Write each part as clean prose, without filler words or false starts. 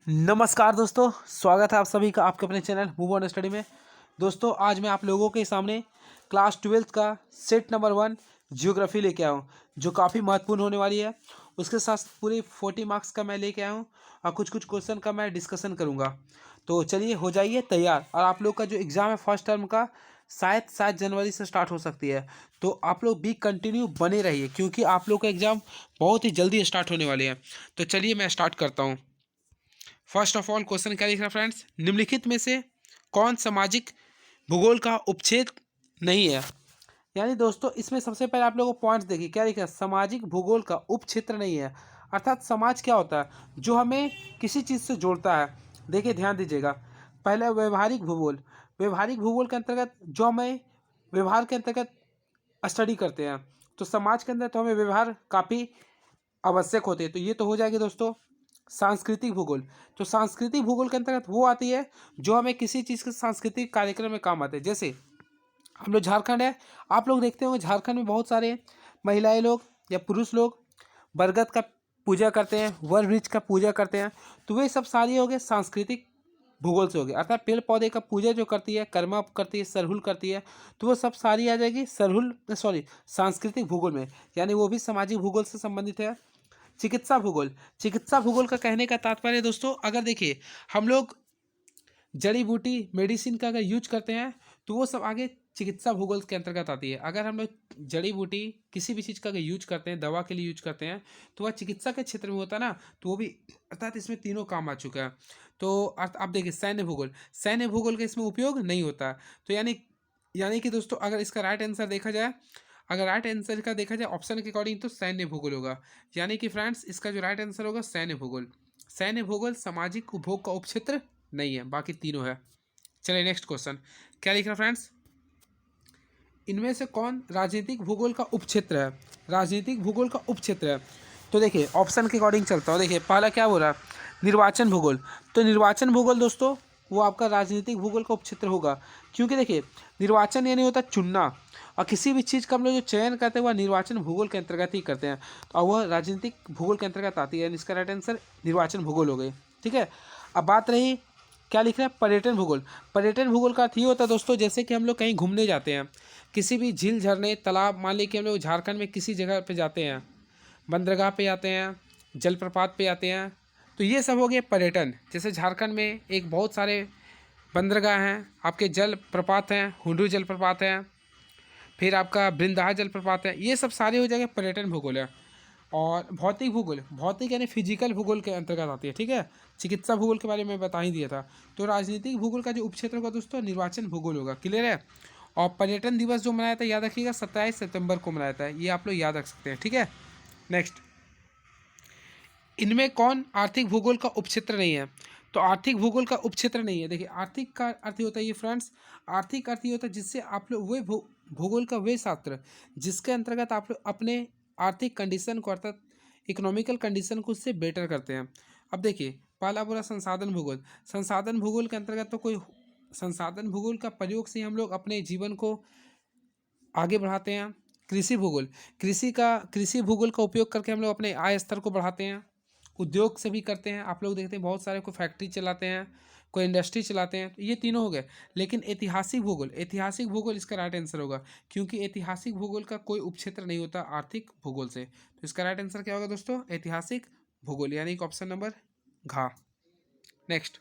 नमस्कार दोस्तों, स्वागत है आप सभी का आपके अपने चैनल मूव ऑन स्टडी में। दोस्तों, आज मैं आप लोगों के सामने क्लास 12th का सेट नंबर 1 जियोग्राफी लेके आया हूँ, जो काफ़ी महत्वपूर्ण होने वाली है। उसके साथ पूरे 40 मार्क्स का मैं लेके आया हूँ और कुछ कुछ क्वेश्चन का मैं डिस्कशन करूँगा। तो चलिए, हो जाइए तैयार। और आप लोग का जो एग्ज़ाम है फर्स्ट टर्म का, शायद 7 जनवरी से स्टार्ट हो सकती है। तो आप लोग भी कंटिन्यू बने रहिए, क्योंकि आप लोग का एग्ज़ाम बहुत ही जल्दी स्टार्ट होने वाले हैं। तो चलिए, मैं स्टार्ट करता हूँ। फर्स्ट ऑफ ऑल क्वेश्चन क्या लिख रहा है फ्रेंड्स, निम्नलिखित में से कौन सामाजिक भूगोल का उपक्षेद नहीं है। यानी दोस्तों, इसमें सबसे पहले आप लोगों को पॉइंट्स देखिए, क्या लिखा है, सामाजिक भूगोल का उपक्षेत्र नहीं है। अर्थात समाज क्या होता है, जो हमें किसी चीज़ से जोड़ता है। देखिए, ध्यान दीजिएगा। पहले व्यवहारिक भूगोल। व्यवहारिक भूगोल के अंतर्गत जो हमें व्यवहार के अंतर्गत स्टडी करते हैं, तो समाज के अंदर तो हमें व्यवहार काफ़ी आवश्यक होते हैं। तो ये तो हो जाएगी दोस्तों सांस्कृतिक भूगोल। तो सांस्कृतिक भूगोल के अंतर्गत वो आती है जो हमें किसी चीज़ के सांस्कृतिक कार्यक्रम में काम आते हैं। जैसे हम लोग झारखंड है, आप लोग देखते होंगे झारखंड में बहुत सारे महिलाएं लोग या पुरुष लोग बरगद का पूजा करते हैं, वर वृक्ष का पूजा करते हैं। तो वे सब सारी हो गए सांस्कृतिक भूगोल से हो गए। अर्थात पेड़ पौधे का पूजा जो करती है, कर्मा करती है, सरहुल करती है, तो वो सब सारी आ जाएगी सरहुल सॉरी सांस्कृतिक भूगोल में। यानी वो भी सामाजिक भूगोल से संबंधित है। चिकित्सा भूगोल। चिकित्सा भूगोल का कहने का तात्पर्य दोस्तों, अगर देखिए हम लोग जड़ी बूटी मेडिसिन का अगर यूज करते हैं, तो वो सब आगे चिकित्सा भूगोल के अंतर्गत आती है। अगर हम लोग जड़ी बूटी किसी भी चीज़ का अगर यूज करते हैं, दवा के लिए यूज करते हैं, तो वह चिकित्सा के क्षेत्र में होता है ना, तो वो भी अर्थात इसमें तीनों काम आ चुका है। तो अर्थ आप देखिए, सैन्य भूगोल। सैन्य भूगोल का इसमें उपयोग नहीं होता। तो यानी कि दोस्तों, अगर इसका राइट आंसर देखा जाए, अगर राइट आंसर का देखा जाए ऑप्शन के अकॉर्डिंग, तो सैन्य भूगोल होगा। यानी कि फ्रेंड्स, इसका जो राइट आंसर होगा सैन्य भूगोल। सैन्य भूगोल सामाजिक उपभोग का उपक्षेत्र नहीं है, बाकी तीनों है। चलिए नेक्स्ट क्वेश्चन क्या लिख रहा है फ्रेंड्स, इनमें से कौन राजनीतिक भूगोल का उपक्षेत्र है। राजनीतिक भूगोल का उपक्षेत्र है, तो देखिए ऑप्शन के अकॉर्डिंग चलता हूँ। देखिए पहला क्या बोल रहा है, निर्वाचन भूगोल। तो निर्वाचन भूगोल दोस्तों, वो आपका राजनीतिक भूगोल का उपक्षेत्र होगा। क्योंकि देखिए, निर्वाचन यानी होता है चुनना, और किसी भी चीज़ का हम लोग जो चयन करते हैं वह निर्वाचन भूगोल के अंतर्गत ही करते हैं, और वह राजनीतिक भूगोल के अंतर्गत आती है। इसका राइट आंसर निर्वाचन भूगोल हो गई। ठीक है, अब बात रही क्या लिख रहे हैं, पर्यटन भूगोल। पर्यटन भूगोल का अर्थ ये होता है दोस्तों, जैसे कि हम लोग कहीं घूमने जाते हैं, किसी भी झील झरने तालाब, मान लीजिए कि हम लोग झारखंड में किसी जगह पे जाते हैं, बंदरगाह पे आते हैं, जलप्रपात पे आते हैं, तो ये सब हो गए पर्यटन। जैसे झारखंड में एक बहुत सारे बंदरगाह हैं, आपके जलप्रपात हैं, हुंडू जलप्रपात हैं, फिर आपका वृंदावन जलप्रपात है, ये सब सारे हो जाएंगे पर्यटन भूगोल है। और भौतिक भूगोल, भौतिक यानी फिजिकल भूगोल के अंतर्गत आती है। ठीक है, चिकित्सा भूगोल के बारे में बता ही दिया था। तो राजनीतिक भूगोल का जो उपक्षेत्र होगा दोस्तों, निर्वाचन भूगोल होगा। क्लियर है। और पर्यटन दिवस जो मनाया था, याद रखिएगा 27 सितंबर को मनाया था, ये आप लोग याद रख सकते हैं। ठीक है, नेक्स्ट, इनमें कौन आर्थिक भूगोल का उपक्षेत्र नहीं है। तो आर्थिक भूगोल का उपक्षेत्र नहीं है। देखिए, आर्थिक का अर्थ ये होता है, ये फ्रेंड्स, आर्थिक अर्थ ये होता है जिससे आप लोग वे भूगोल का वे शास्त्र जिसके अंतर्गत आप लोग अपने आर्थिक कंडीशन को, अर्थात इकोनॉमिकल कंडीशन को उससे बेटर करते हैं। अब देखिए, पहला बोला संसाधन भूगोल। संसाधन भूगोल के अंतर्गत तो कोई संसाधन भूगोल का प्रयोग से हम लोग अपने जीवन को आगे बढ़ाते हैं। कृषि भूगोल, कृषि भूगोल का उपयोग करके हम लोग अपने आय स्तर को बढ़ाते हैं। उद्योग से भी करते हैं, आप लोग देखते हैं बहुत सारे कोई फैक्ट्री चलाते हैं, कोई इंडस्ट्री चलाते हैं, तो ये तीनों हो गए। लेकिन ऐतिहासिक भूगोल, ऐतिहासिक भूगोल इसका राइट आंसर होगा, क्योंकि ऐतिहासिक भूगोल का कोई उपक्षेत्र नहीं होता आर्थिक भूगोल से। तो इसका राइट आंसर क्या होगा दोस्तों, ऐतिहासिक भूगोल, यानी कि ऑप्शन नंबर घ। नेक्स्ट,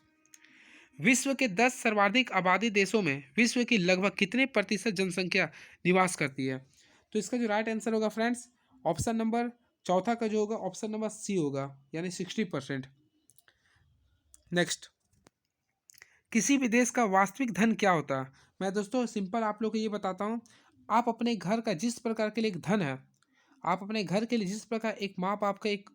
विश्व के 10 सर्वाधिक आबादी देशों में विश्व की लगभग कितने प्रतिशत जनसंख्या निवास करती है। तो इसका जो राइट आंसर होगा फ्रेंड्स, ऑप्शन नंबर चौथा का जो होगा, ऑप्शन नंबर सी होगा, यानी 60%। नेक्स्ट, किसी भी देश का वास्तविक धन क्या होता है। मैं दोस्तों सिंपल आप लोग को ये बताता हूँ। आप अपने घर का जिस प्रकार के लिए एक धन है, आप अपने घर के लिए जिस प्रकार एक माँ बाप का एक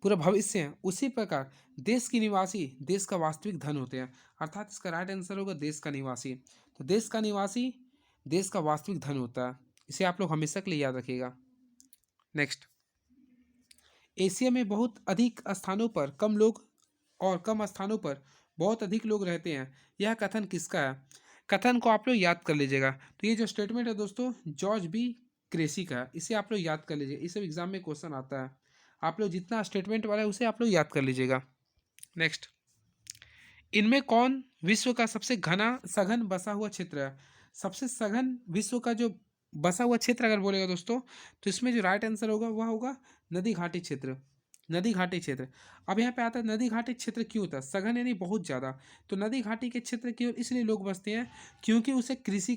पूरा भविष्य है, उसी प्रकार देश की निवासी देश का वास्तविक धन होते हैं। अर्थात इसका राइट आंसर होगा देश का निवासी। तो देश का निवासी देश का वास्तविक धन होता है, इसे आप लोग हमेशा के लिए याद रखिएगा। नेक्स्ट, एशिया में बहुत अधिक स्थानों पर कम लोग और कम स्थानों पर बहुत अधिक लोग रहते हैं, यह कथन किसका है। कथन को आप लोग याद कर लीजिएगा। तो ये जो स्टेटमेंट है दोस्तों, जॉर्ज बी क्रेसी का है, इसे आप लोग याद कर लीजिए, इसे एग्जाम में क्वेश्चन आता है। आप लोग जितना स्टेटमेंट वाला है उसे आप लोग याद कर लीजिएगा। नेक्स्ट, इनमें कौन विश्व का सबसे घना सघन बसा हुआ क्षेत्र है? सबसे सघन विश्व का जो बसा हुआ क्षेत्र अगर बोलेगा दोस्तों, तो इसमें जो राइट आंसर होगा वह होगा नदी घाटी क्षेत्र। नदी घाटी क्षेत्र। अब यहाँ पे आता है नदी घाटी क्षेत्र क्यों होता है सघन, यानी बहुत ज़्यादा। तो नदी घाटी के क्षेत्र की ओर इसलिए लोग बसते हैं क्योंकि उसे कृषि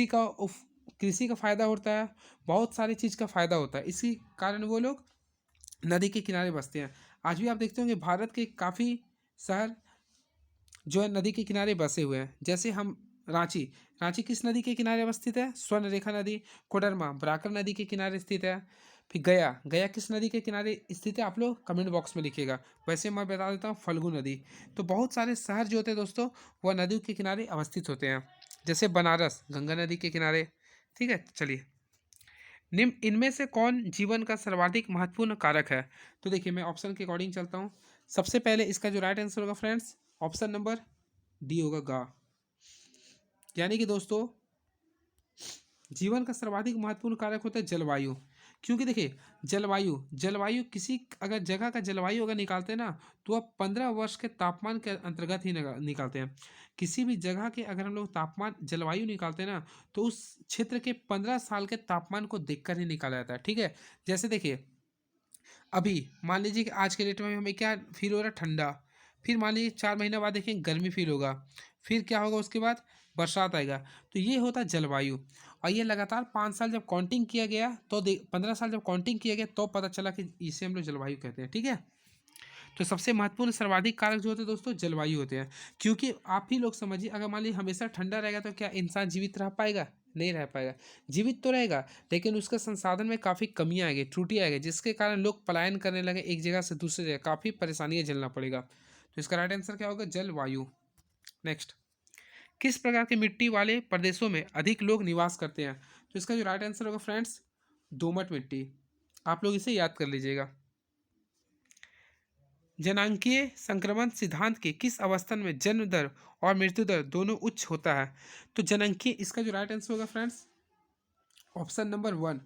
का उफ- कृषि का फायदा होता है, बहुत सारी चीज़ का फायदा होता है, इसी कारण वो लोग नदी के किनारे बसते हैं। आज भी आप देखते होंगे भारत के काफ़ी शहर जो है नदी के किनारे बसे हुए हैं। जैसे हम रांची, रांची किस नदी के किनारे अवस्थित है? स्वर्ण रेखा नदी। कोडरमा ब्राकर नदी के किनारे स्थित है। फिर गया, गया किस नदी के किनारे स्थित है? आप लोग कमेंट बॉक्स में लिखिएगा। वैसे मैं बता देता हूँ फल्गु नदी। तो बहुत सारे शहर जो होते हैं दोस्तों वह नदी के किनारे अवस्थित होते हैं। जैसे बनारस गंगा नदी के किनारे। ठीक है, चलिए। निम्न इनमें से कौन जीवन का सर्वाधिक महत्वपूर्ण कारक है? तो देखिए मैं ऑप्शन के अकॉर्डिंग चलता हूँ। सबसे पहले इसका जो राइट आंसर होगा फ्रेंड्स, ऑप्शन नंबर डी होगा गा। यानी कि दोस्तों जीवन का सर्वाधिक महत्वपूर्ण कारक होता है जलवायु। क्योंकि देखिए जलवायु जलवायु किसी अगर जगह का जलवायु अगर निकालते हैं ना, तो वह 15 वर्ष के तापमान के अंतर्गत ही निकालते हैं। किसी भी जगह के अगर हम लोग तापमान जलवायु निकालते हैं ना, तो उस क्षेत्र के 15 साल के तापमान को देखकर ही निकाला जाता है। ठीक है, जैसे देखिए अभी मान लीजिए कि आज के डेट में हमें क्या फील हो रहा है? ठंडा। फिर मान लीजिए 4 महीने बाद देखें गर्मी फील होगा। फिर क्या होगा? उसके बाद बरसात आएगा। तो ये होता है जलवायु। और ये लगातार 5 साल जब काउंटिंग किया गया तो 15 साल जब काउंटिंग किया गया तो पता चला कि इसे हम लोग जलवायु कहते हैं। ठीक है, तो सबसे महत्वपूर्ण सर्वाधिक कारक जो होते हैं दोस्तों जलवायु होते हैं। क्योंकि आप ही लोग समझिए अगर मान लीजिए हमेशा ठंडा रहेगा तो क्या इंसान जीवित रह पाएगा? नहीं रह पाएगा। जीवित तो रहेगा लेकिन उसके संसाधन में काफ़ी कमियाँ आएगी, त्रुटि आएगी, जिसके कारण लोग पलायन करने लगे एक जगह से दूसरी जगह, काफ़ी परेशानियाँ झेलना पड़ेगा। तो इसका राइट आंसर क्या होगा? जलवायु। नेक्स्ट, किस प्रकार की मिट्टी वाले प्रदेशों में अधिक लोग निवास करते हैं? तो इसका जो राइट आंसर होगा फ्रेंड्स दोमट मिट्टी। आप लोग इसे याद कर लीजिएगा। जनांकीय संक्रमण सिद्धांत के किस अवस्था में जन्म दर और मृत्यु दर दोनों उच्च होता है? तो जनांकीय इसका जो राइट आंसर होगा फ्रेंड्स ऑप्शन नंबर 1,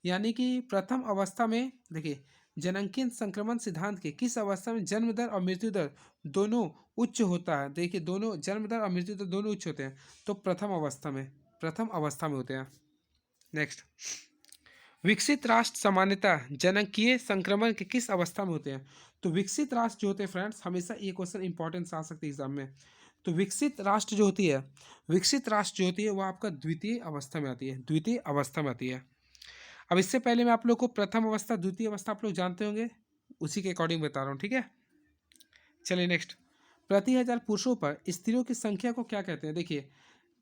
यानी कि प्रथम अवस्था में। देखिए जनांकीय संक्रमण सिद्धांत के किस अवस्था में जन्म दर और मृत्यु दर दोनों उच्च होता है? देखिए दोनों जन्म दर और मृत्यु दर दोनों उच्च होते हैं। तो प्रथम अवस्था में, प्रथम अवस्था में होते हैं। नेक्स्ट, विकसित राष्ट्र सामान्यतः जनांकीय संक्रमण के किस अवस्था में होते हैं? तो विकसित राष्ट्र जो होते हैं फ्रेंड्स, हमेशा ये क्वेश्चन इंपॉर्टेंस आ सकती है एग्जाम में। तो विकसित राष्ट्र जो होती है, विकसित राष्ट्र जो होती है वह आपका द्वितीय अवस्था में आती है, द्वितीय अवस्था में आती है। अब इससे पहले मैं आप लोग को प्रथम अवस्था द्वितीय अवस्था आप लोग जानते होंगे, उसी के अकॉर्डिंग बता रहा हूँ। ठीक है, चलिए नेक्स्ट, प्रति हजार पुरुषों पर स्त्रियों की संख्या को क्या कहते हैं? देखिए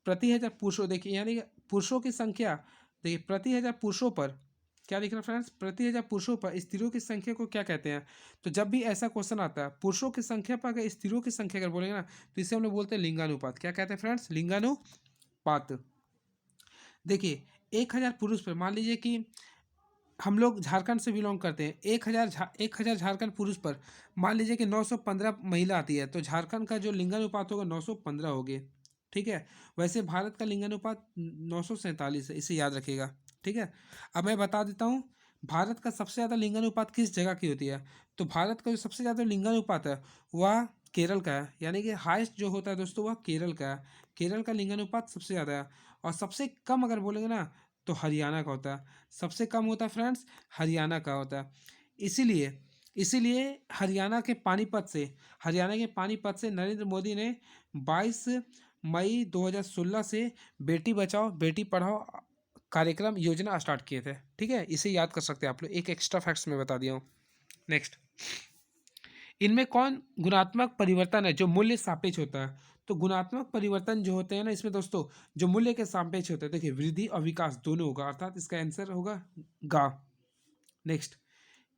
प्रति हजार पुरुषों, देखिए यानी कि पुरुषों की संख्या, देखिए प्रति हजार पुरुषों पर क्या दिख रहा है फ्रेंड्स? प्रति हजार पुरुषों पर स्त्रियों की संख्या को क्या कहते हैं? तो जब भी ऐसा क्वेश्चन आता है पुरुषों की संख्या पर अगर स्त्रियों की संख्या अगर बोलेंगे ना, तो इसे हम लोग बोलते हैं लिंगानुपात। क्या कहते हैं फ्रेंड्स? लिंगानुपात। देखिए 1,000 पुरुष पर मान लीजिए कि हम लोग झारखंड से बिलोंग करते हैं, 1,000 झारखंड पुरुष पर मान लीजिए कि 915 महिला आती है, तो झारखंड का जो लिंगानुपात होगा 915 हो गए। ठीक है, वैसे भारत का लिंगानुपात 947 है, इसे याद रखिएगा। ठीक है, अब मैं बता देता हूँ भारत का सबसे ज़्यादा लिंगानुपात किस जगह की होती है। तो भारत का जो सबसे ज़्यादा लिंगानुपात है वह केरल का है, यानी कि हाइस्ट जो होता है दोस्तों वह केरल का है। केरल का लिंगानुपात सबसे ज़्यादा है। और सबसे कम अगर बोलेंगे ना तो हरियाणा का होता है। सबसे कम होता है फ्रेंड्स हरियाणा का होता है। इसीलिए इसीलिए हरियाणा के पानीपत से नरेंद्र मोदी ने 22 मई 2016 से बेटी बचाओ बेटी पढ़ाओ कार्यक्रम योजना स्टार्ट किए थे। ठीक है, इसे याद कर सकते हैं आप लोग, एक एक्स्ट्रा फैक्ट्स में बता दिया हूँ। नेक्स्ट, इनमें कौन गुणात्मक परिवर्तन है जो मूल्य सापेक्ष होता है? तो गुणात्मक परिवर्तन जो होते हैं ना इसमें दोस्तों जो मूल्य के सापेक्ष होते हैं, देखिए वृद्धि और विकास दोनों होगा, अर्थात इसका आंसर होगा गा। नेक्स्ट,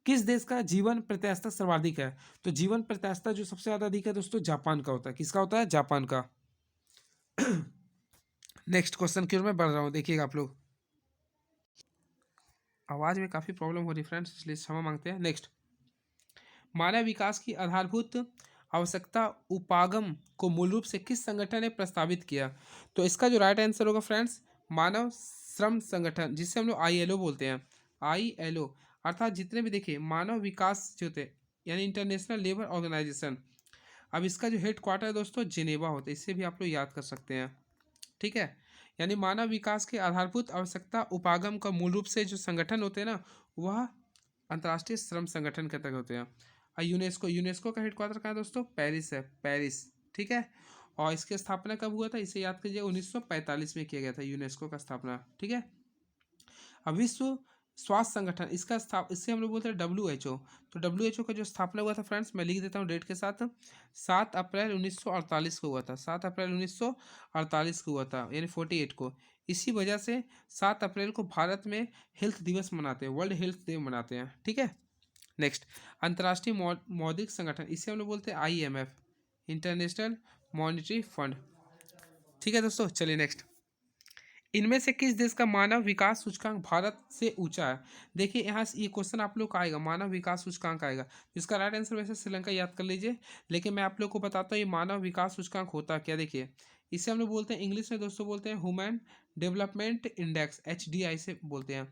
किस देश का जीवन प्रत्याशा सर्वाधिक है? तो जीवन प्रत्याशा जो सबसे ज्यादा अधिक है दोस्तों जापान का होता है। किसका होता है? जापान का। नेक्स्ट क्वेश्चन की ओर मैं बढ़ रहा हूँ, देखिएगा आप लोग। आवाज में काफी प्रॉब्लम हो रही फ्रेंड्स, इसलिए क्षमा मांगते हैं। नेक्स्ट, मानव विकास की आधारभूत आवश्यकता उपागम को मूल रूप से किस संगठन ने प्रस्तावित किया? तो इसका जो राइट आंसर होगा फ्रेंड्स मानव श्रम संगठन, जिसे हम लोग ILO बोलते हैं। ILO अर्थात जितने भी देखिए मानव विकास जो होते हैं यानी इंटरनेशनल लेबर ऑर्गेनाइजेशन, अब इसका जो हेड क्वार्टर है दोस्तों जिनेवा होता है, इससे भी आप लोग याद कर सकते हैं। ठीक है, यानी मानव विकास के आधारभूत आवश्यकता उपागम का मूल रूप से जो संगठन होते हैं ना, वह अंतर्राष्ट्रीय श्रम संगठन के तहत होते हैं। और यूनेस्को का हेडक्वार्टर कहाँ है दोस्तों? पेरिस है, पेरिस। ठीक है, और इसकी स्थापना कब हुआ था? इसे याद कीजिए, 1945 में किया गया था यूनेस्को का स्थापना। ठीक है, अब विश्व स्वास्थ्य संगठन इससे हम लोग बोलते हैं WHO। तो WHO का जो स्थापना हुआ था फ्रेंड्स, मैं लिख देता हूँ डेट के साथ, 7 अप्रैल 1948 को हुआ था। 7 अप्रैल 1948 को हुआ था, यानी 48 को। इसी वजह से 7 अप्रैल को भारत में हेल्थ दिवस मनाते हैं, वर्ल्ड हेल्थ डे मनाते हैं। ठीक है, नेक्स्ट, अंतर्राष्ट्रीय मौद्रिक संगठन, इसे हम लोग बोलते हैं IMF, इंटरनेशनल मॉनिटरी फंड। ठीक है दोस्तों, चलिए नेक्स्ट, इनमें से किस देश का मानव विकास सूचकांक भारत से ऊंचा है? देखिए यहाँ से ये क्वेश्चन आप लोग का आएगा, मानव विकास सूचकांक आएगा। इसका राइट आंसर वैसे श्रीलंका याद कर लीजिए, लेकिन मैं आप लोग को बताता हूँ ये मानव विकास सूचकांक होता क्या। देखिए, इसे हम लोग बोलते हैं, इंग्लिश में दोस्तों बोलते हैं ह्यूमन डेवलपमेंट इंडेक्स, HDI से बोलते हैं।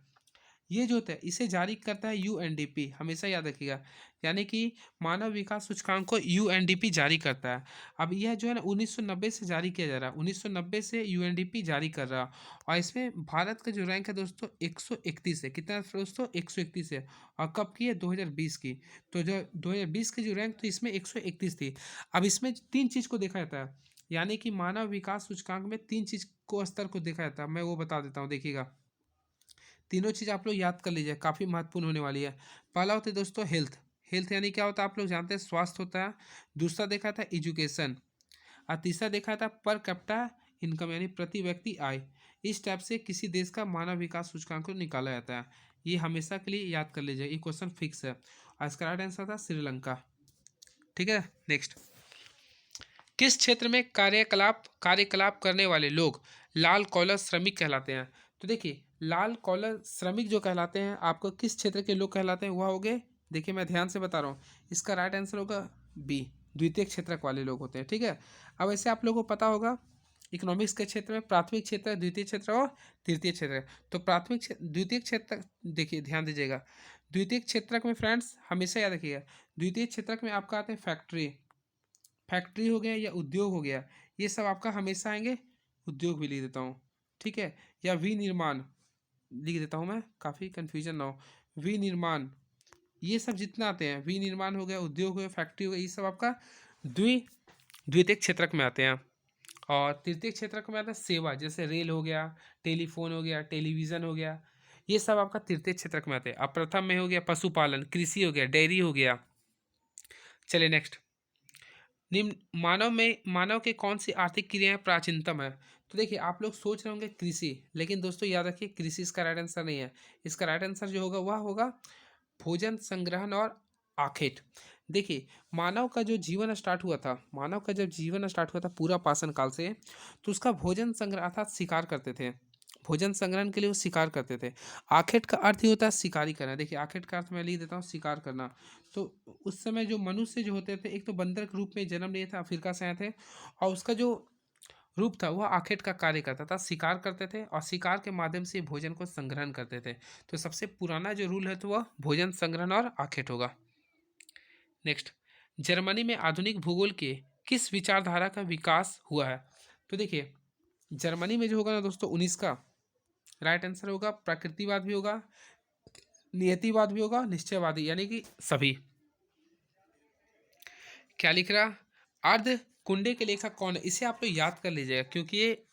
ये जो होता है इसे जारी करता है UNDP, हमेशा याद रखिएगा, यानी कि मानव विकास सूचकांक को UNDP जारी करता है। अब यह जो है ना 1990 से जारी किया जा रहा है, 1990 से UNDP जारी कर रहा है। और इसमें भारत का जो रैंक है दोस्तों 131 है। कितना दोस्तों? 131 है। और कब की है? 2020 की। तो जो 2020 की जो रैंक थी इसमें 131 थी। अब इसमें 3 चीज़ को देखा जाता है, यानी कि मानव विकास सूचकांक में 3 चीज़ को स्तर को देखा जाता है। मैं वो बता देता हूँ, देखिएगा, तीनों चीज़ आप लोग याद कर लीजिए, काफ़ी महत्वपूर्ण होने वाली है। पहला होता है दोस्तों हेल्थ, हेल्थ यानी क्या होता है आप लोग जानते हैं, स्वास्थ्य होता है। दूसरा देखा था एजुकेशन, और तीसरा देखा था पर कैपिटा इनकम, यानी प्रति व्यक्ति आय। इस टाइप से किसी देश का मानव विकास सूचकांक को निकाला जाता है। ये हमेशा के लिए याद कर लीजिए, ये क्वेश्चन फिक्स है। और इसका राइट आंसर था श्रीलंका। ठीक है, नेक्स्ट, किस क्षेत्र में कार्यकलाप करने वाले लोग लाल कॉलर श्रमिक कहलाते हैं? तो देखिए, लाल कॉलर श्रमिक जो कहलाते हैं, आपको किस क्षेत्र के लोग कहलाते हैं? वह हो गए, देखिए मैं ध्यान से बता रहा हूँ, इसका राइट आंसर होगा B, द्वितीय क्षेत्रक वाले लोग होते हैं। ठीक है, अब ऐसे आप लोगों को पता होगा इकोनॉमिक्स के क्षेत्र में प्राथमिक क्षेत्र, द्वितीय क्षेत्र और तृतीय क्षेत्र। तो द्वितीय क्षेत्र, देखिए ध्यान दीजिएगा, द्वितीय क्षेत्रक में फ्रेंड्स हमेशा याद रखिएगा, द्वितीय क्षेत्रक में आपका आते हैं फैक्ट्री हो गया या उद्योग हो गया, ये सब आपका हमेशा आएंगे। उद्योग भी लिख देता हूँ, ठीक है, या विनिर्माण लिख देता हूँ मैं, काफ़ी कन्फ्यूजन ना हो। विनिर्माण, ये सब जितना आते हैं, विनिर्माण हो गया, उद्योग हो गया, फैक्ट्री हो गया, ये सब आपका द्वितीय क्षेत्रक में आते हैं। और तृतीय क्षेत्रक में आता है सेवा, जैसे रेल हो गया, टेलीफोन हो गया, टेलीविज़न हो गया, ये सब आपका तृतीय क्षेत्रक में आते हैं। अब प्रथम में हो गया पशुपालन, कृषि हो गया, डेयरी हो गया। चलिए नेक्स्ट, निम्न मानव के कौन सी आर्थिक क्रियाएं प्राचीनतम है? तो देखिए आप लोग सोच रहे होंगे कृषि, लेकिन दोस्तों याद रखिए कृषि इसका राइट आंसर नहीं है। इसका राइट आंसर जो होगा वह होगा भोजन संग्रहण और आखेट। देखिए मानव का जो जीवन स्टार्ट हुआ था, मानव का जब जीवन स्टार्ट हुआ था पूरा पाषाण काल से, तो उसका भोजन संग्रह अर्थात शिकार करते थे, भोजन संग्रहण के लिए वो शिकार करते थे। आखेट का अर्थ ही होता है शिकारी करना। देखिए आखेट का अर्थ मैं लिख देता हूँ शिकार करना। तो उस समय जो मनुष्य जो होते थे, एक तो बंदर के रूप में जन्म लिए थे, अफ्रीका से आए थे, और उसका जो रूप था वह आखेट का कार्य करता था, शिकार करते थे और शिकार के माध्यम से भोजन को संग्रहण करते थे। तो सबसे पुराना जो रूल है तो वह भोजन संग्रहण और आखेट होगा। नेक्स्ट, जर्मनी में आधुनिक भूगोल के किस विचारधारा का विकास हुआ है? तो देखिए जर्मनी में जो होगा ना दोस्तों 19 का राइट आंसर होगा प्रकृतिवाद भी होगा, नियतिवाद भी होगा, निश्चयवादी, यानी कि सभी। क्या लिख रहा? अर्ध कुंडे के लेखक कौन है? इसे आप लोग याद कर लीजिएगा, क्योंकि ये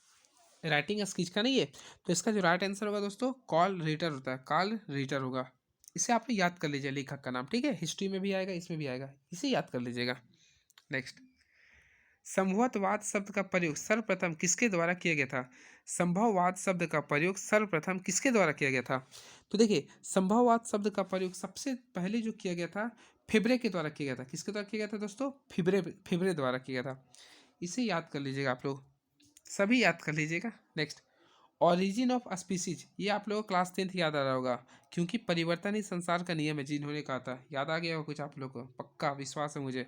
राइटिंग स्किच का नहीं है। तो इसका जो राइट आंसर होगा दोस्तों कार्ल रिटर होता है, कार्ल रिटर होगा। इसे आप लोग याद कर लीजिए लेखक का नाम। ठीक है, हिस्ट्री में भी आएगा, इसमें भी आएगा, इसे याद कर लीजिएगा। नेक्स्ट, संभववाद शब्द का प्रयोग सर्वप्रथम किसके द्वारा किया गया था? संभववाद शब्द का प्रयोग सर्वप्रथम किसके द्वारा किया गया था? तो देखिए संभववाद शब्द का प्रयोग सबसे पहले जो किया गया था फिब्रे के द्वारा किया गया था। किसके द्वारा किया गया था दोस्तों? फिब्रे द्वारा किया गया था। इसे याद कर लीजिएगा, आप लोग सभी याद कर लीजिएगा। नेक्स्ट, ऑरिजिन ऑफ स्पीसीज, ये आप लोगों को क्लास 10th याद आ रहा होगा, क्योंकि परिवर्तन ही संसार का नियम है, जिन्होंने कहा था। याद आ गया होगा कुछ आप लोग को, पक्का विश्वास है मुझे।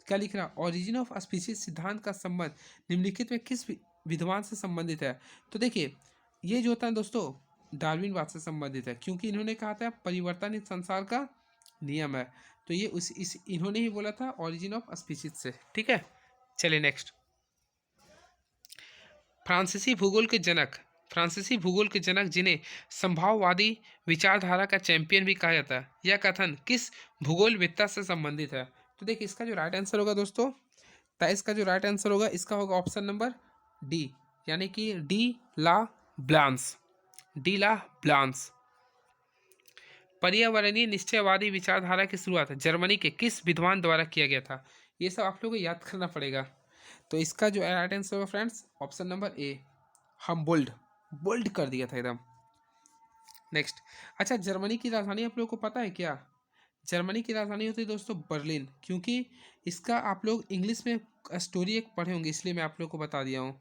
क्या लिख रहा? ऑरिजिन ऑफ स्पीसीज सिद्धांत का संबंध निम्नलिखित में किस विद्वान से संबंधित है? तो देखिए ये जो होता है दोस्तों डार्विनवाद से संबंधित है, क्योंकि इन्होंने कहा था परिवर्तन ही संसार का नियम है। तो ये इस इन्होंने ही बोला था ऑरिजिन ऑफ स्पीशीज से। ठीक है, चलिए नेक्स्ट। फ्रांसीसी भूगोल के जनक, फ्रांसीसी भूगोल के जनक जिन्हें संभाववादी विचारधारा का चैंपियन भी कहा जाता है, यह कथन किस भूगोलविद्ता से संबंधित है? तो देखिए इसका जो राइट आंसर होगा दोस्तों, 23 का जो राइट आंसर होगा इसका होगा ऑप्शन नंबर डी, यानी कि डी ला ब्लांस, डी ला ब्लांस। पर्यावरणीय निश्चयवादी विचारधारा की शुरुआत जर्मनी के किस विद्वान द्वारा किया गया था? ये सब आप लोगों को याद करना पड़ेगा। तो इसका जो राइट आंसर होगा फ्रेंड्स ऑप्शन नंबर ए, हम बोल्ड कर दिया था एकदम। नेक्स्ट, अच्छा जर्मनी की राजधानी आप लोगों को पता है क्या? जर्मनी की राजधानी होती है दोस्तों बर्लिन, क्योंकि इसका आप लोग इंग्लिश में स्टोरी एक पढ़े होंगे, इसलिए मैं आप लोग को बता दिया हूँ।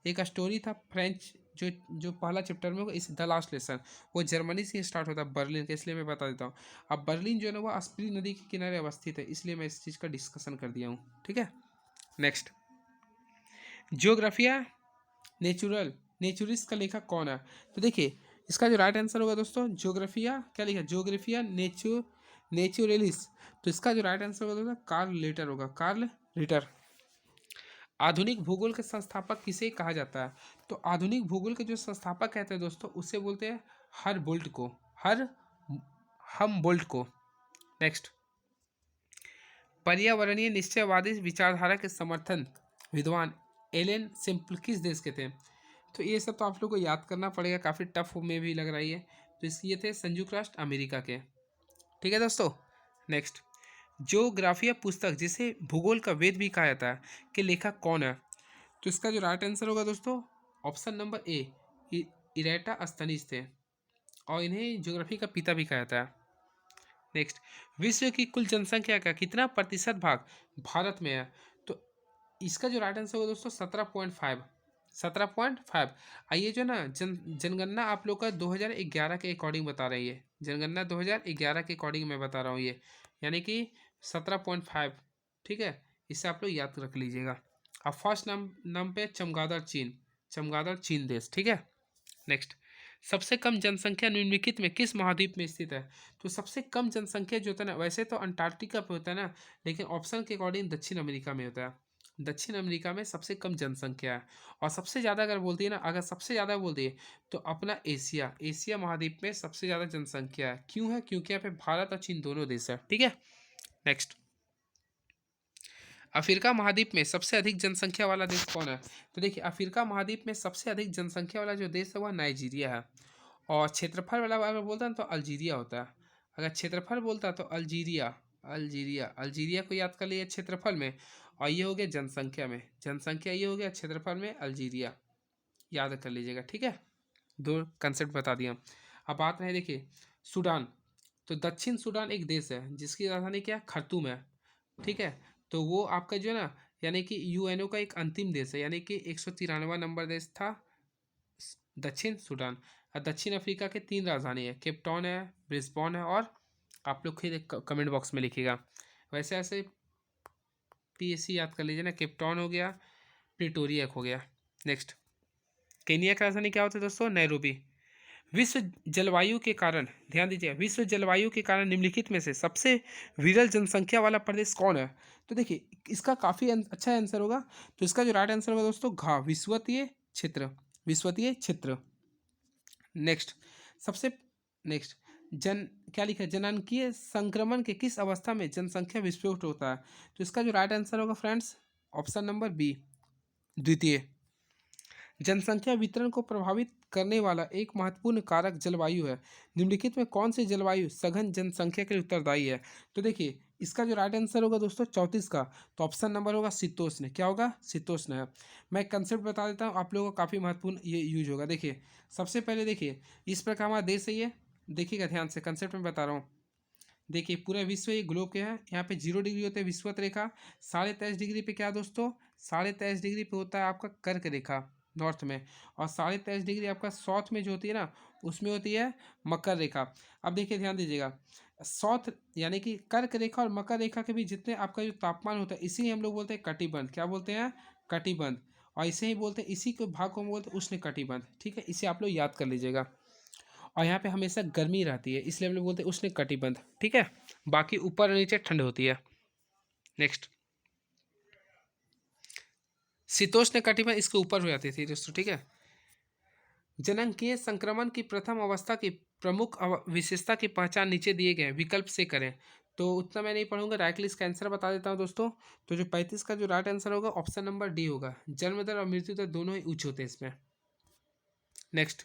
एक स्टोरी था फ्रेंच, जो जो पहला चैप्टर में होगा इस द लास्ट लेसन, वो जर्मनी से स्टार्ट होता है बर्लिन का, इसलिए मैं बता देता हूँ। अब बर्लिन जो है ना वो स्प्री नदी के किनारे अवस्थित है, इसलिए मैं इस चीज़ का डिस्कशन कर दिया हूँ। ठीक है, नेक्स्ट, जियोग्राफिया नेचुरिस का लेखक कौन है? तो देखिए इसका जो राइट आंसर होगा दोस्तों जियोग्राफिया, क्या लिखा, जियोग्राफिया नेचुरलिस। तो इसका जो राइट आंसर होगा दोस्तों कार्ल लेटर होगा, कार्ल रिटर। आधुनिक भूगोल के संस्थापक किसे कहा जाता है? तो आधुनिक भूगोल के जो संस्थापक कहते हैं दोस्तों उसे बोलते हैं हर बोल्ट को, हर हम बोल्ट को। नेक्स्ट, पर्यावरणीय निश्चयवादी विचारधारा के समर्थन विद्वान एलेन सिंपल किस देश के थे? तो ये सब तो आप लोग को याद करना पड़ेगा, काफ़ी टफ में भी लग रही है। तो इसकी ये थे संयुक्त राष्ट्र अमेरिका के। ठीक है दोस्तों, नेक्स्ट, ज्योग्राफिया पुस्तक जिसे भूगोल का वेद भी कहा जाता है के लेखक कौन है? तो इसका जो राइट आंसर होगा दोस्तों ऑप्शन नंबर ए, इरेटा अस्थनीज थे, और इन्हें ज्योग्राफी का पिता भी कहा जाता है। नेक्स्ट, विश्व की कुल जनसंख्या का कितना प्रतिशत भाग भारत में है? तो इसका जो राइट आंसर होगा दोस्तों 17.5, 17.5। आइए जो ना जनगणना आप लोग का 2011 के अकॉर्डिंग बता रही है, जनगणना 2011 के अकॉर्डिंग मैं बता रहा हूँ ये, यानी कि 17.5। ठीक है, इससे आप लोग याद रख लीजिएगा। अब फर्स्ट नाम पे चमगादड़ चीन देश। ठीक है, नेक्स्ट, सबसे कम जनसंख्या निम्नलिखित में किस महाद्वीप में स्थित है? तो सबसे कम जनसंख्या जो होता है ना, वैसे तो अंटार्कटिका पे होता है ना, लेकिन ऑप्शन के अकॉर्डिंग दक्षिण अमेरिका में होता है। दक्षिण अमेरिका में सबसे कम जनसंख्या है। और सबसे ज़्यादा अगर बोलती है ना, अगर सबसे ज़्यादा बोलती है तो अपना एशिया महाद्वीप में सबसे ज़्यादा जनसंख्या है। क्यों है? क्योंकि यहाँ पे भारत और चीन दोनों देश है। ठीक है, नेक्स्ट, अफ्रीका महाद्वीप में सबसे अधिक जनसंख्या वाला देश कौन है? तो देखिए अफ्रीका महाद्वीप में सबसे अधिक जनसंख्या वाला जो देश है वह नाइजीरिया है। और क्षेत्रफल वाला अगर बोलता है तो अल्जीरिया होता है। अगर क्षेत्रफल बोलता है तो अल्जीरिया को याद कर लिए क्षेत्रफल में, और ये हो गया जनसंख्या में, जनसंख्या ये हो गया, क्षेत्रफल में अल्जीरिया, याद कर लीजिएगा। ठीक है, दो कंसेप्ट बता दिया। अब बात रहे देखिए सूडान, तो दक्षिण सूडान एक देश है जिसकी राजधानी क्या है, खर्तूम है। ठीक है, तो वो आपका जो है ना, यानी कि यूएनओ का एक अंतिम देश है, यानी कि 193वां नंबर देश था दक्षिण सूडान। और दक्षिण अफ्रीका के 3 राजधानी है, केप टाउन है, ब्रिस्बेन है, और आप लोग खुद कमेंट बॉक्स में लिखिएगा। वैसे ऐसे पीएससी याद कर लीजिए ना, केप टाउन हो गया, प्रिटोरिया हो गया। नेक्स्ट, केनिया की राजधानी क्या होती है दोस्तों, नैरोबी। विश्व जलवायु के कारण, ध्यान दीजिए, विश्व जलवायु के कारण निम्नलिखित में से सबसे विरल जनसंख्या वाला प्रदेश कौन है? तो देखिए इसका काफ़ी अच्छा आंसर होगा। तो इसका जो राइट आंसर होगा दोस्तों घ, विश्वतीय क्षेत्र। नेक्स्ट, सबसे नेक्स्ट, क्या लिखा है, जनांकीय संक्रमण के किस अवस्था में जनसंख्या विस्फोट होता है? तो इसका जो राइट आंसर होगा फ्रेंड्स ऑप्शन नंबर बी, द्वितीय। जनसंख्या वितरण को प्रभावित करने वाला एक महत्वपूर्ण कारक जलवायु है, निम्नलिखित में कौन सी जलवायु सघन जनसंख्या के लिए उत्तरदायी है? तो देखिए इसका जो राइट आंसर होगा दोस्तों 34 का, तो ऑप्शन नंबर होगा शीतोष्ण। क्या होगा? शीतोष्ण है। मैं कंसेप्ट बता देता हूँ, आप लोगों को काफ़ी महत्वपूर्ण ये यूज होगा। देखिए सबसे पहले देखिए इस प्रकार हमारा देश है ये, देखिएगा ध्यान से, कंसेप्ट में बता रहा हूँ। देखिए पूरा विश्व ये ग्लोब के है, यहाँ पे 0 डिग्री होता है विषुवत रेखा, 23.5 डिग्री पे क्या दोस्तों, 23.5 डिग्री पे होता है आपका कर्क रेखा नॉर्थ में, और 23.5 डिग्री आपका साउथ में जो होती है ना उसमें होती है मकर रेखा। अब देखिए ध्यान दीजिएगा, साउथ यानी कि कर्क रेखा और मकर रेखा के बीच जितने आपका जो तापमान होता है इसी हम लोग बोलते हैं कटिबंध। क्या बोलते हैं? कटिबंध। और इसे ही बोलते हैं, इसी के भाग को हम बोलते हैं उष्ण कटिबंध। ठीक है, इसे आप लोग याद कर लीजिएगा। और यहाँ पे हमेशा गर्मी रहती है, इसलिए हम लोग बोलते हैं उष्ण कटिबंध। ठीक है, बाकी ऊपर और नीचे ठंड होती है। नेक्स्ट, शीतोष्ण कटिबंध इसके ऊपर हो जाती थी दोस्तों। ठीक है, जननांगीय संक्रमण की प्रथम अवस्था की प्रमुख विशेषता की पहचान नीचे दिए गए विकल्प से करें। तो उतना मैं नहीं पढ़ूंगा, डायरेक्टली इसका आंसर बता देता हूँ दोस्तों। तो जो 35 का जो राइट आंसर होगा ऑप्शन नंबर डी होगा। जन्म दर और मृत्यु दर दोनों ही उच्च होते हैं इसमें। नेक्स्ट,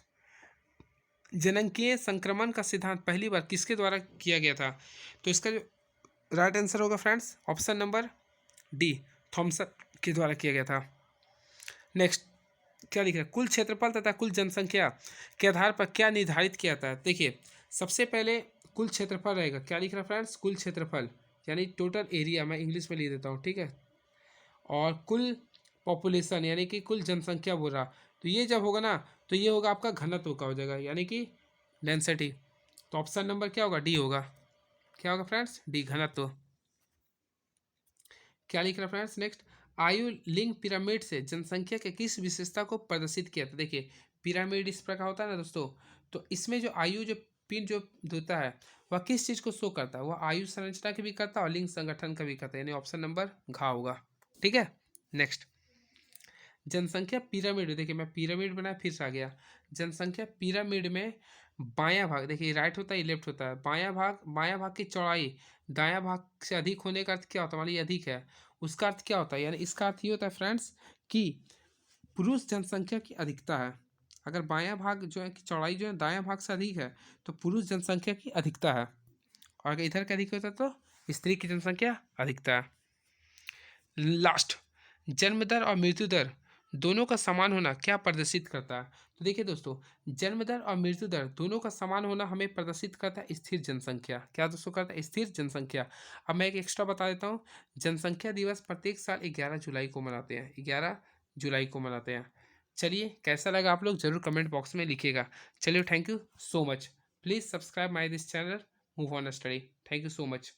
जननांगीय संक्रमण का सिद्धांत पहली बार किसके द्वारा किया गया था? तो इसका जो राइट आंसर होगा friends option number D, Thomson के द्वारा किया गया था। नेक्स्ट, क्या लिख रहा है? कुल क्षेत्रफल तथा कुल जनसंख्या के आधार पर क्या निर्धारित किया जाता है? देखिए, सबसे पहले कुल क्षेत्रफल रहेगा। क्या लिख रहा है फ्रेंड्स? कुल क्षेत्रफल यानी टोटल एरिया, मैं इंग्लिश में लिख देता हूँ। ठीक है, और कुल पॉपुलेशन यानी कि कुल जनसंख्या बोल रहा, तो ये जब होगा ना तो ये होगा आपका घनत्व का हो जाएगा, यानी कि डेंसिटी। तो ऑप्शन नंबर क्या होगा? डी होगा। क्या होगा फ्रेंड्स? डी, घनत्व। क्या लिख रहा है फ्रेंड्स? नेक्स्ट, आयु लिंग पिरामिड से जनसंख्या के किस विशेषता को प्रदर्शित किया था? देखिए, पिरामिड इस प्रकार होता है ना दोस्तों, तो इसमें जो आयु जो पिन जो होता है वह किस चीज़ को शो करता है? वह आयु संरचना की भी करता है और लिंग संगठन का भी करता है, यानी ऑप्शन नंबर घ होगा। ठीक है, नेक्स्ट, जनसंख्या पिरामिड, देखिए मैं पिरामिड बनाया फिर से आ गया। जनसंख्या पिरामिड में बायां भाग, देखिए राइट होता है लेफ्ट होता है, बायां भाग की चौड़ाई दायां भाग से अधिक होने का अर्थ क्या होता है? मान लीजिए अधिक है, उसका अर्थ क्या होता है? यानी इसका अर्थ ये होता है फ्रेंड्स कि पुरुष जनसंख्या की अधिकता है। अगर बायां भाग जो है कि चौड़ाई जो है दायां भाग से अधिक है तो पुरुष जनसंख्या की अधिकता है, और अगर इधर का अधिक होता है तो स्त्री की जनसंख्या अधिकता है। लास्ट, जन्म दर और मृत्यु दर दोनों का समान होना क्या प्रदर्शित करता है? तो देखिए दोस्तों, जन्म दर और मृत्यु दर दोनों का समान होना हमें प्रदर्शित करता है स्थिर जनसंख्या। क्या दोस्तों करता है? स्थिर जनसंख्या। अब मैं एक एक्स्ट्रा बता देता हूँ, जनसंख्या दिवस प्रत्येक साल 11 जुलाई को मनाते हैं, 11 जुलाई को मनाते हैं। चलिए, कैसा लगा आप लोग जरूर कमेंट बॉक्स में लिखिएगा। चलिए, thank you so much. Please subscribe my this channel move on study. Thank you so much.